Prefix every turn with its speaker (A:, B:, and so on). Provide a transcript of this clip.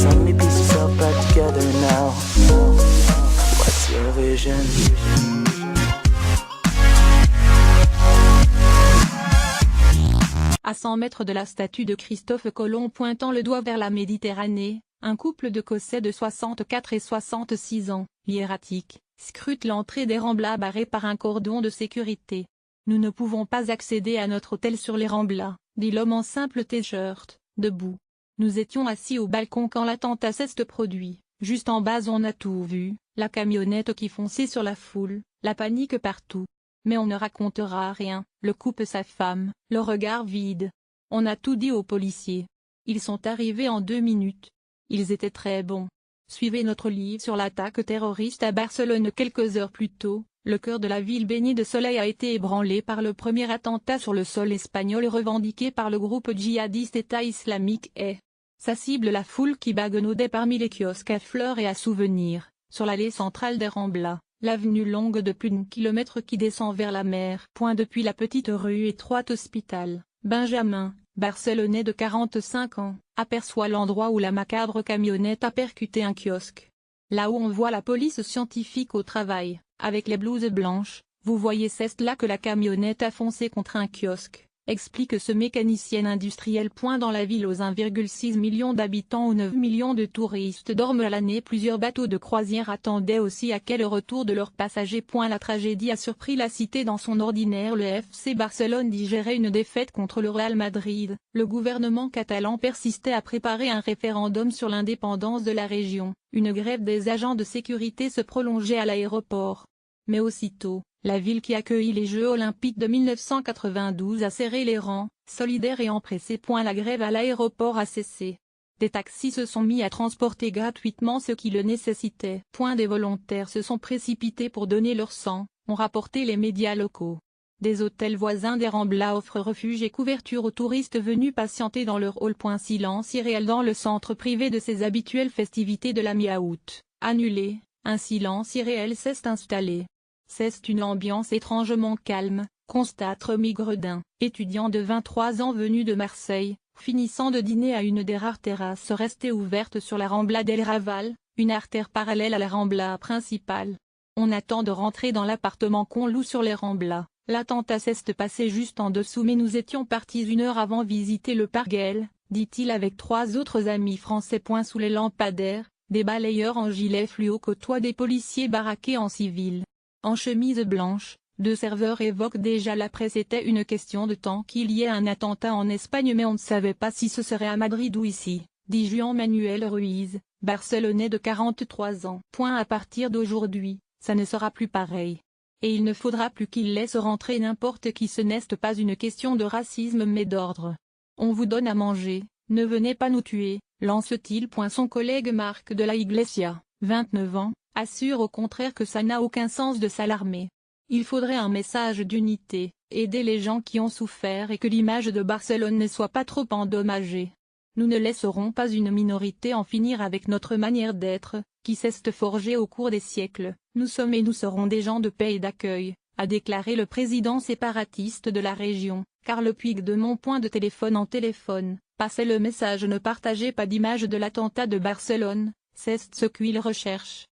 A: Let me piece yourself back together now. What's your vision?
B: À 100 mètres de la statue de Christophe Colomb pointant le doigt vers la Méditerranée, un couple de Cossais de 64 et 66 ans, hiératique, scrute l'entrée des Ramblas barrée par un cordon de sécurité. Nous ne pouvons pas accéder à notre hôtel sur les Ramblas, dit l'homme en simple t-shirt, debout. Nous étions assis au balcon quand l'attentat s'est produit. Juste en bas on a tout vu, la camionnette qui fonçait sur la foule, la panique partout. Mais on ne racontera rien, le coupe sa femme, le regard vide. On a tout dit aux policiers. Ils sont arrivés en 2 minutes. Ils étaient très bons. Suivez notre livre sur l'attaque terroriste à Barcelone quelques heures plus tôt. Le cœur de la ville baignée de soleil a été ébranlé par le premier attentat sur le sol espagnol revendiqué par le groupe djihadiste État islamique et sa cible la foule qui baguenaudait parmi les kiosques à fleurs et à souvenirs, sur l'allée centrale des Ramblas, l'avenue longue de plus d'1 kilomètre qui descend vers la mer. Depuis la petite rue étroite Hospital, Benjamin, Barcelonais de 45 ans, aperçoit l'endroit où la macabre camionnette a percuté un kiosque. Là où on voit la police scientifique au travail, avec les blouses blanches, vous voyez c'est là que la camionnette a foncé contre un kiosque, explique ce mécanicien industriel. Dans la ville aux 1,6 million d'habitants où 9 millions de touristes dorment à l'année, plusieurs bateaux de croisière attendaient aussi à quel retour de leurs passagers. La tragédie a surpris la cité dans son ordinaire. Le FC Barcelone digérait une défaite contre le Real Madrid. Le gouvernement catalan persistait à préparer un référendum sur l'indépendance de la région. Une grève des agents de sécurité se prolongeait à l'aéroport. Mais aussitôt, la ville qui accueillit les Jeux Olympiques de 1992 a serré les rangs, solidaire et empressée. La grève à l'aéroport a cessé. Des taxis se sont mis à transporter gratuitement ceux qui le nécessitaient. Des volontaires se sont précipités pour donner leur sang, ont rapporté les médias locaux. Des hôtels voisins des Ramblas offrent refuge et couverture aux touristes venus patienter dans leur hall. Silence irréel dans le centre privé de ses habituelles festivités de la mi-août. Annulé, un silence irréel s'est installé. C'est une ambiance étrangement calme, constate Romy Gredin, étudiant de 23 ans venu de Marseille, finissant de dîner à une des rares terrasses restées ouvertes sur la Rambla del Raval, une artère parallèle à la Rambla principale. On attend de rentrer dans l'appartement qu'on loue sur les Ramblas. L'attentat s'est passé juste en dessous mais nous étions partis 1 heure avant visiter le Parc Güell, dit-il avec 3 autres amis français. Sous les lampadaires, des balayeurs en gilet fluo côtoient des policiers baraqués en civil. En chemise blanche, 2 serveurs évoquent déjà l'après. C'était une question de temps qu'il y ait un attentat en Espagne mais on ne savait pas si ce serait à Madrid ou ici, dit Juan Manuel Ruiz, Barcelonais de 43 ans. À partir d'aujourd'hui, ça ne sera plus pareil. Et il ne faudra plus qu'il laisse rentrer n'importe qui. Ce n'est pas une question de racisme mais d'ordre. On vous donne à manger, ne venez pas nous tuer, lance-t-il. Son collègue Marc de la Iglesia, 29 ans, assure au contraire que ça n'a aucun sens de s'alarmer. Il faudrait un message d'unité, aider les gens qui ont souffert et que l'image de Barcelone ne soit pas trop endommagée. Nous ne laisserons pas une minorité en finir avec notre manière d'être, qui s'est forgée au cours des siècles. Nous sommes et nous serons des gens de paix et d'accueil, a déclaré le président séparatiste de la région, Carles Puigdemont. De téléphone en téléphone, passait le message: ne partagez pas d'image de l'attentat de Barcelone, c'est ce qu'il recherche.